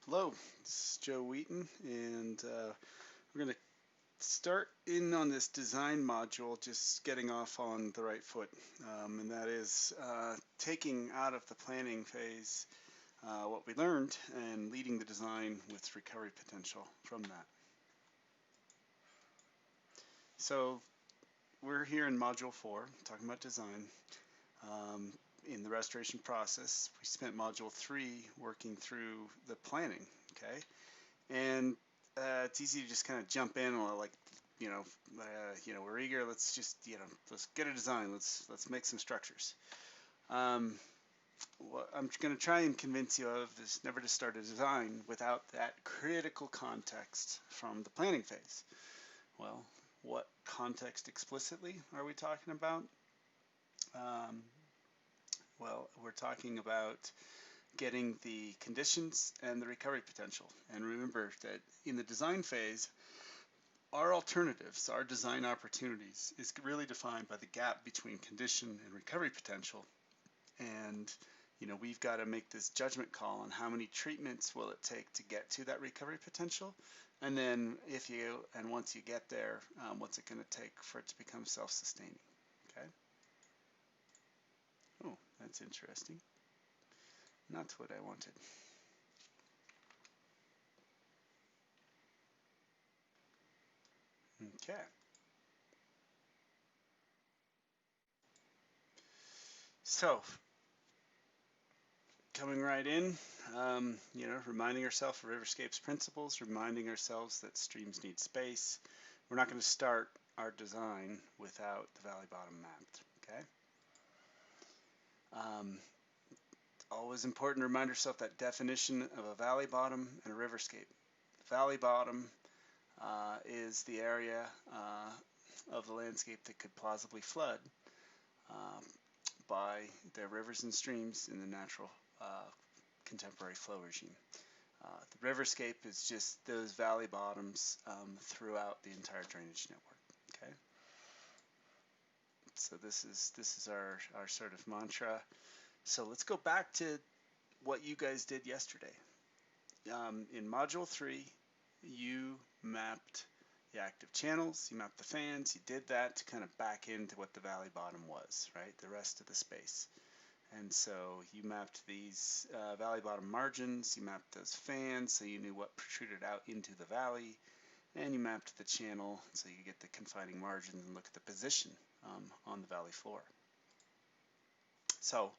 Hello, this is Joe Wheaton, and we're going to start in on this design module, just getting off on the right foot, and that is taking out of the planning phase what we learned and leading the design with recovery potential from that. So we're here in Module 4, talking about design. In the restoration process, we spent Module 3 working through the planning, okay? And it's easy to just kind of jump in and like, we're eager. Let's just, let's get a design. Let's make some structures. What I'm going to try and convince you of is never to start a design without that critical context from the planning phase. Well, what context explicitly are we talking about? Um, well, we're talking about getting the conditions and the recovery potential. And remember that in the design phase, our alternatives, our design opportunities, is really defined by the gap between condition and recovery potential. And we've got to make this judgment call on how many treatments will it take to get to that recovery potential, and then once you get there, what's it going to take for it to become self-sustaining? Okay. Oh, that's interesting. Not what I wanted. Okay. So coming right in, reminding ourselves of Riverscape's principles, reminding ourselves that streams need space. We're not going to start our design without the valley bottom mapped, okay? Always important to remind yourself that definition of a valley bottom and a riverscape. The valley bottom is the area of the landscape that could plausibly flood uh, by the rivers and streams in the natural contemporary flow regime. The riverscape is just those valley bottoms throughout the entire drainage network. Okay, so this is our sort of mantra. So let's go back to what you guys did yesterday. In Module 3, you mapped the active channels, you mapped the fans, you did that to kind of back into what the valley bottom was, right? The rest of the space. And so you mapped these valley bottom margins, you mapped those fans so you knew what protruded out into the valley, and you mapped the channel so you get the confining margins and look at the position on the valley floor. So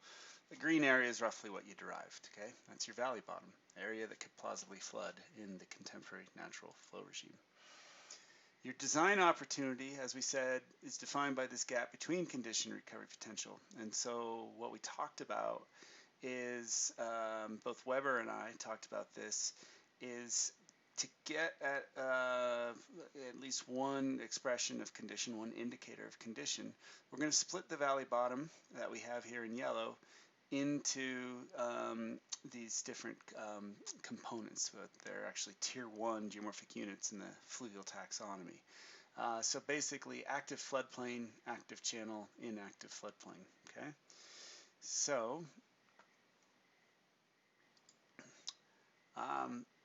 the green area is roughly what you derived, okay? That's your valley bottom, area that could plausibly flood in the contemporary natural flow regime. Your design opportunity, as we said, is defined by this gap between condition and recovery potential. And so what we talked about is, both Weber and I talked about this, is to get at least one expression of condition, one indicator of condition, we're going to split the valley bottom that we have here in yellow into these different components. They're actually tier 1 geomorphic units in the fluvial taxonomy. So basically active floodplain, active channel, inactive floodplain. Okay, so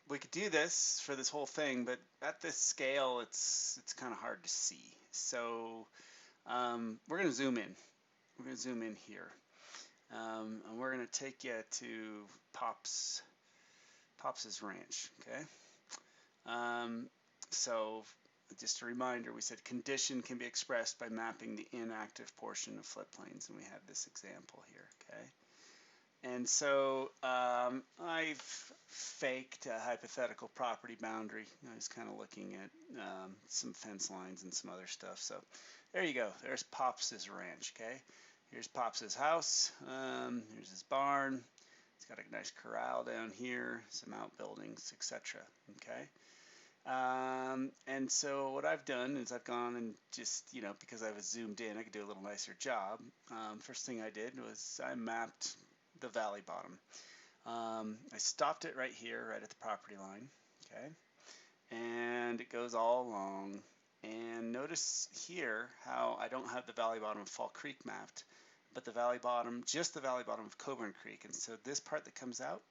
we could do this for this whole thing, but at this scale, it's kind of hard to see. So we're going to zoom in. We're going to zoom in here, and we're going to take you to Pops's ranch. Okay. So just a reminder, we said condition can be expressed by mapping the inactive portion of floodplains, and we have this example here. Okay. And so I've faked a hypothetical property boundary. I was kind of looking at some fence lines and some other stuff. So there you go. There's Pops's ranch. Okay. Here's Pops's house. Here's his barn. He's got a nice corral down here, some outbuildings, etc. Okay. And so what I've done is I've gone and just, because I was zoomed in, I could do a little nicer job. First thing I did was I mapped the valley bottom. I stopped it right here, right at the property line, okay? And it goes all along. And notice here how I don't have the valley bottom of Fall Creek mapped, but the valley bottom, just the valley bottom of Coburn Creek. And so this part that comes out,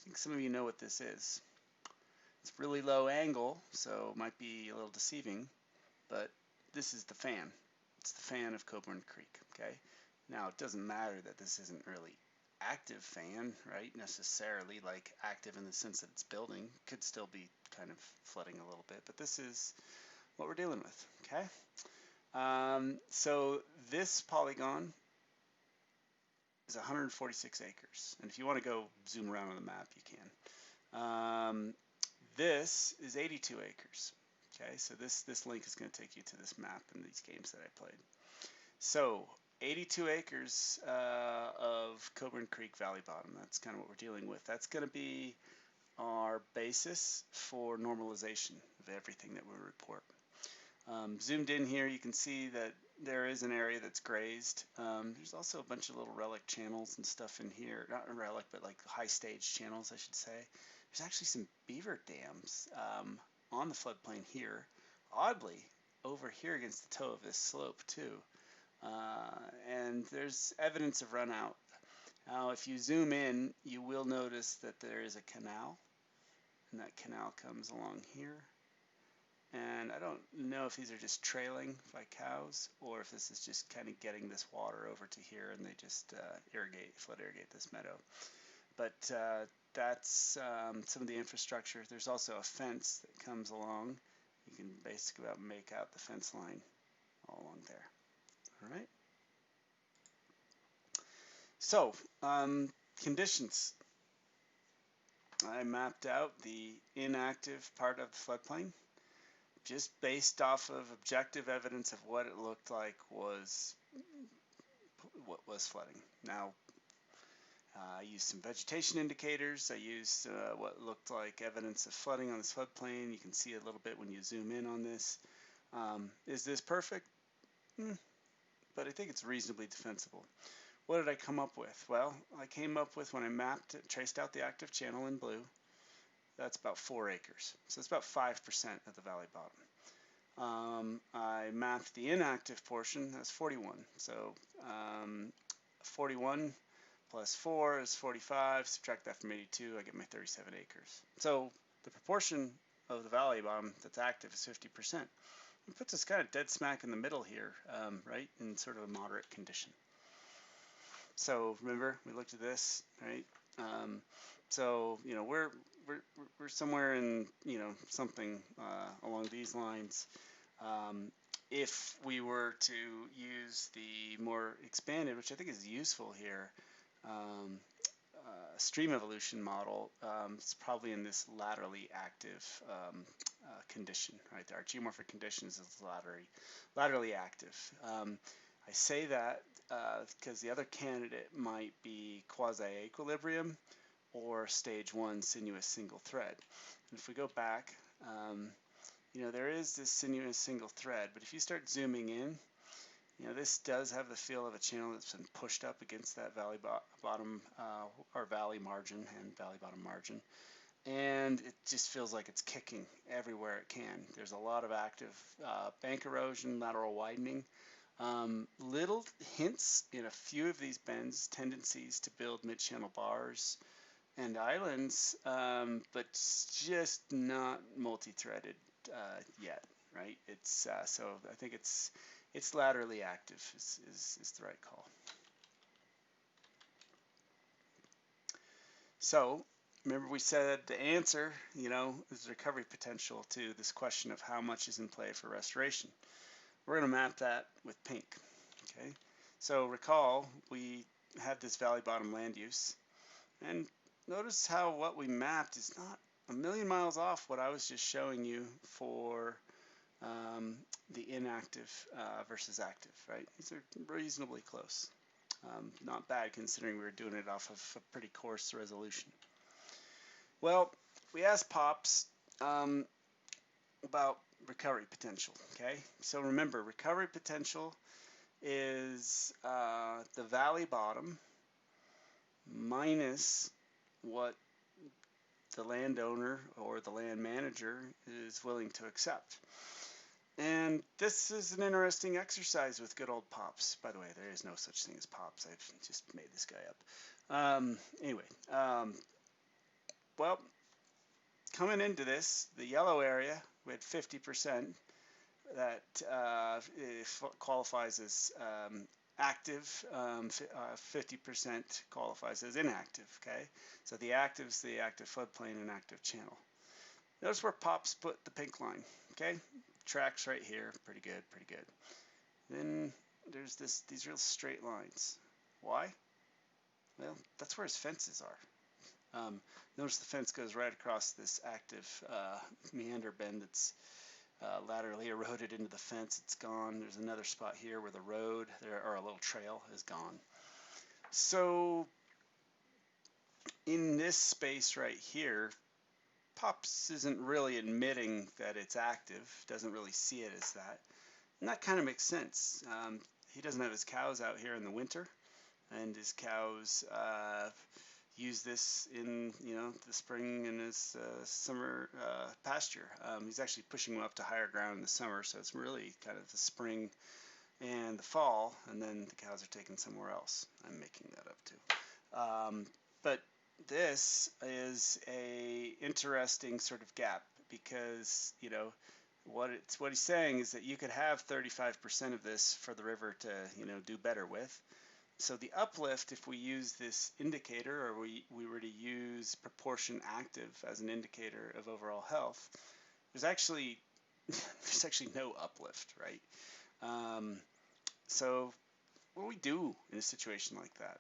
I think some of you know what this is. It's really low angle, so it might be a little deceiving, but this is the fan. It's the fan of Coburn Creek, okay? Now, it doesn't matter that this isn't really active fan, right? Necessarily, like active in the sense that it's building. Could still be kind of flooding a little bit, but this is what we're dealing with, okay? So this polygon is 146 acres. And if you want to go zoom around on the map, you can. This is 82 acres. Okay, so this link is going to take you to this map and these games that I played. So 82 acres of Coburn Creek Valley Bottom. That's kind of what we're dealing with. That's going to be our basis for normalization of everything that we report. Zoomed in here, you can see that there is an area that's grazed. There's also a bunch of little relic channels and stuff in here. Not a relic, but like high stage channels, I should say. There's actually some beaver dams on the floodplain here. Oddly, over here against the toe of this slope too. And there's evidence of run out. Now, if you zoom in, you will notice that there is a canal, and that canal comes along here. And I don't know if these are just trailing by cows or if this is just kind of getting this water over to here and they just flood irrigate this meadow. But that's some of the infrastructure. There's also a fence that comes along. You can basically about make out the fence line all along there. All right. So conditions. I mapped out the inactive part of the floodplain, just based off of objective evidence of what it looked like was flooding. Now, I used some vegetation indicators. I used what looked like evidence of flooding on this floodplain. You can see a little bit when you zoom in on this. Is this perfect? But I think it's reasonably defensible. What did I come up with? Well, I came up with, when I mapped it, traced out the active channel in blue, that's about 4 acres. So it's about 5% of the valley bottom. I mapped the inactive portion, that's 41. So 41 plus 4 is 45. Subtract that from 82, I get my 37 acres. So the proportion of the valley bottom that's active is 50%. It puts us kind of dead smack in the middle here, right, in sort of a moderate condition. So remember, we looked at this, right? So you know we're somewhere in something along these lines. If we were to use the more expanded, which I think is useful here, stream evolution model, it's probably in this laterally active condition, right? Our geomorphic conditions is laterally active. I say that because the other candidate might be quasi-equilibrium or stage 1 sinuous single thread. And if we go back, there is this sinuous single thread, but if you start zooming in, this does have the feel of a channel that's been pushed up against that valley bottom or valley margin and valley bottom margin. And it just feels like it's kicking everywhere it can. There's a lot of active bank erosion, lateral widening. Little hints in a few of these bends, tendencies to build mid-channel bars and islands, but just not multi-threaded yet, right? It's so I think it's laterally active is the right call. So remember we said the answer, is recovery potential to this question of how much is in play for restoration. We're going to map that with pink. Okay, so recall we had this valley bottom land use, and notice how what we mapped is not a million miles off what I was just showing you for the inactive versus active, right? These are reasonably close. Not bad considering we were doing it off of a pretty coarse resolution. Well, we asked Pops about recovery potential, okay? So remember, recovery potential is the valley bottom minus what the landowner or the land manager is willing to accept. And this is an interesting exercise with good old Pops. By the way, there is no such thing as Pops. I've just made this guy up. Anyway, well, coming into this, the yellow area with 50% that qualifies as active, 50% qualifies as inactive, okay? So the active is the active floodplain and active channel. Notice where Pops put the pink line, okay? Tracks right here, pretty good, pretty good. Then there's these real straight lines. Why? Well, that's where his fences are. Notice the fence goes right across this active meander bend that's laterally eroded into the fence. It's gone. There's another spot here where the road, or a little trail, is gone. So in this space right here, Pops isn't really admitting that it's active, doesn't really see it as that. And that kind of makes sense. He doesn't have his cows out here in the winter, and his cows use this in the spring and his summer pasture. He's actually pushing them up to higher ground in the summer, so it's really kind of the spring and the fall, and then the cows are taken somewhere else. I'm making that up too. But this is a interesting sort of gap, because what he's saying is that you could have 35% of this for the river to do better with. So the uplift, if we use this indicator, or we were to use proportion active as an indicator of overall health, there's actually no uplift, right? So what do we do in a situation like that?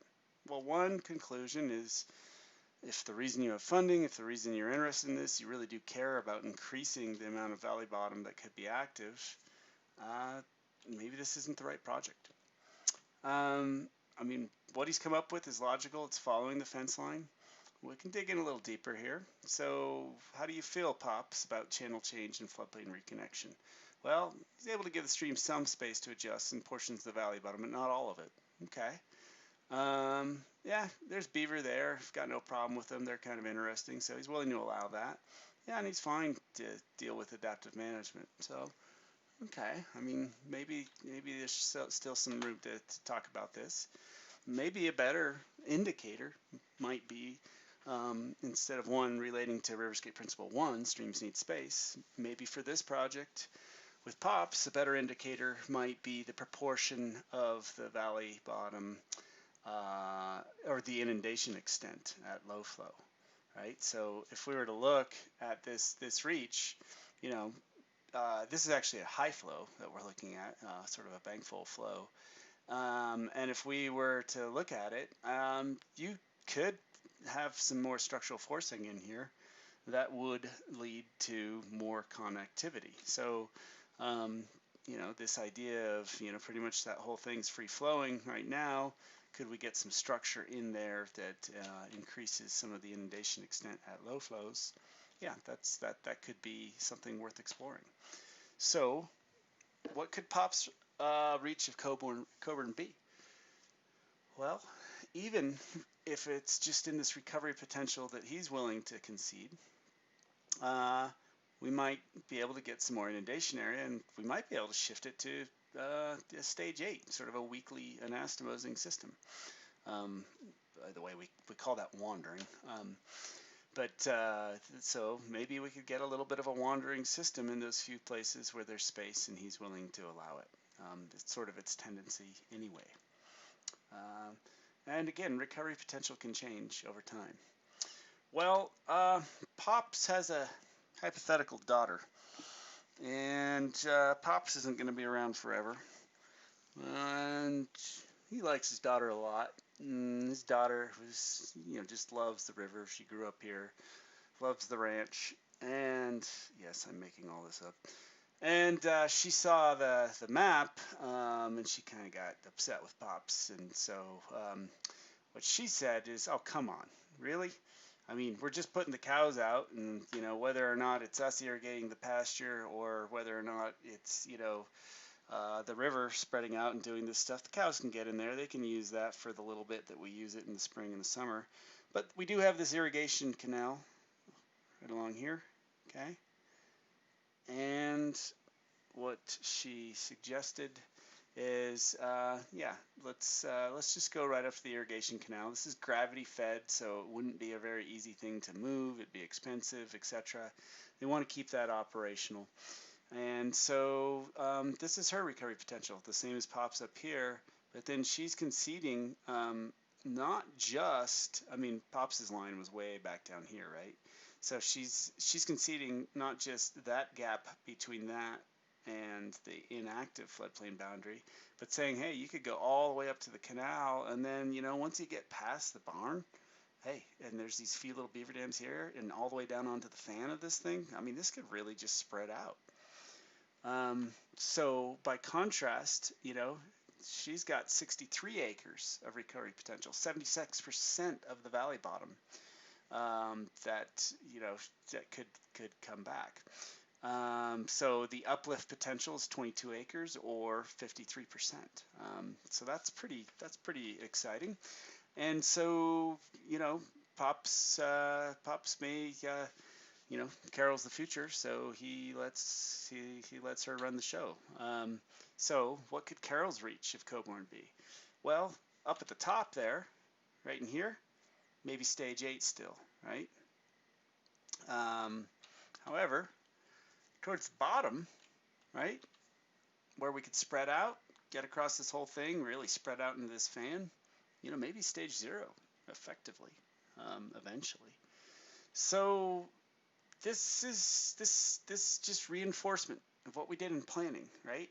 Well, one conclusion is, if the reason you have funding, if the reason you're interested in this, you really do care about increasing the amount of valley bottom that could be active, maybe this isn't the right project. I mean, what he's come up with is logical. It's following the fence line. We can dig in a little deeper here. So how do you feel, Pops, about channel change and floodplain reconnection? Well, he's able to give the stream some space to adjust in portions of the valley bottom, but not all of it. Okay. Yeah, there's beaver there. I've got no problem with them. They're kind of interesting, so he's willing to allow that. Yeah, and he's fine to deal with adaptive management. So, okay. I mean, maybe there's still some room to talk about this. Maybe a better indicator might be, instead of one relating to Riverscape Principle 1, streams need space, maybe for this project with Pops, a better indicator might be the proportion of the valley bottom or the inundation extent at low flow, right? So if we were to look at this reach, this is actually a high flow that we're looking at, sort of a bankful flow. And if we were to look at it, you could have some more structural forcing in here that would lead to more connectivity. So, this idea of, pretty much that whole thing's free flowing right now, could we get some structure in there that increases some of the inundation extent at low flows? Yeah, that could be something worth exploring. So, what could Pop's reach of Coburn be? Well, even if it's just in this recovery potential that he's willing to concede, we might be able to get some more inundation area, and we might be able to shift it to stage 8, sort of a weekly anastomosing system. By the way, we call that wandering. So maybe we could get a little bit of a wandering system in those few places where there's space and he's willing to allow it. It's sort of its tendency anyway. And again, recovery potential can change over time. Well, Pops has a hypothetical daughter, and Pops isn't going to be around forever, and he likes his daughter a lot. And his daughter was, just loves the river. She grew up here, loves the ranch, and yes, I'm making all this up. And she saw the map, and she kind of got upset with Pops. And so what she said is, "Oh, come on, really? I mean, we're just putting the cows out, and whether or not it's us irrigating the pasture, or whether or not it's the river spreading out and doing this stuff, the cows can get in there. They can use that for the little bit that we use it in the spring and the summer. But we do have this irrigation canal right along here, okay? And what she suggested is, yeah, let's just go right up to the irrigation canal. This is gravity fed, so it wouldn't be a very easy thing to move. It'd be expensive, etc. They want to keep that operational. And so this is her recovery potential, the same as Pop's up here, but then she's conceding not just, I mean, Pop's line was way back down here, right? So she's conceding not just that gap between that and the inactive floodplain boundary, but saying, hey, you could go all the way up to the canal, and then, you know, once you get past the barn, hey, and there's these few little beaver dams here, and all the way down onto the fan of this thing, I mean, this could really just spread out. So by contrast, you know, she's got 63 acres of recovery potential, 76% of the valley bottom that, you know, that could come back. So the uplift potential is 22 acres or 53%. So that's pretty exciting. And so, you know, Pops may you know, Carol's the future, so he lets her run the show. So what could Carol's reach of Coburn be? Well, up at the top there, right in here, maybe stage 8 still, right? However, towards the bottom, right, where we could spread out, get across this whole thing, really spread out into this fan, you know, maybe stage 0 effectively, eventually. So this is just reinforcement of what we did in planning, right?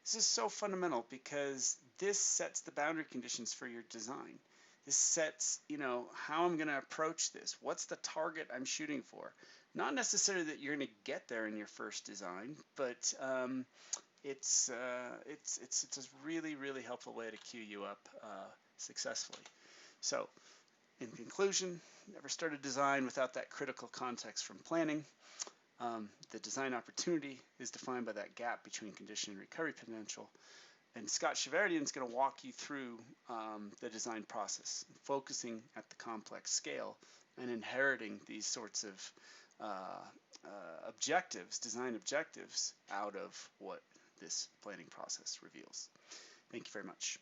This is so fundamental because this sets the boundary conditions for your design. This sets, you know, how I'm going to approach this. What's the target I'm shooting for? Not necessarily that you're going to get there in your first design, but it's a really helpful way to cue you up successfully. So, in conclusion, never start a design without that critical context from planning. The design opportunity is defined by that gap between condition and recovery potential. And Scott Cheverdian is going to walk you through the design process, focusing at the complex scale and inheriting these sorts of objectives, design objectives, out of what this planning process reveals. Thank you very much.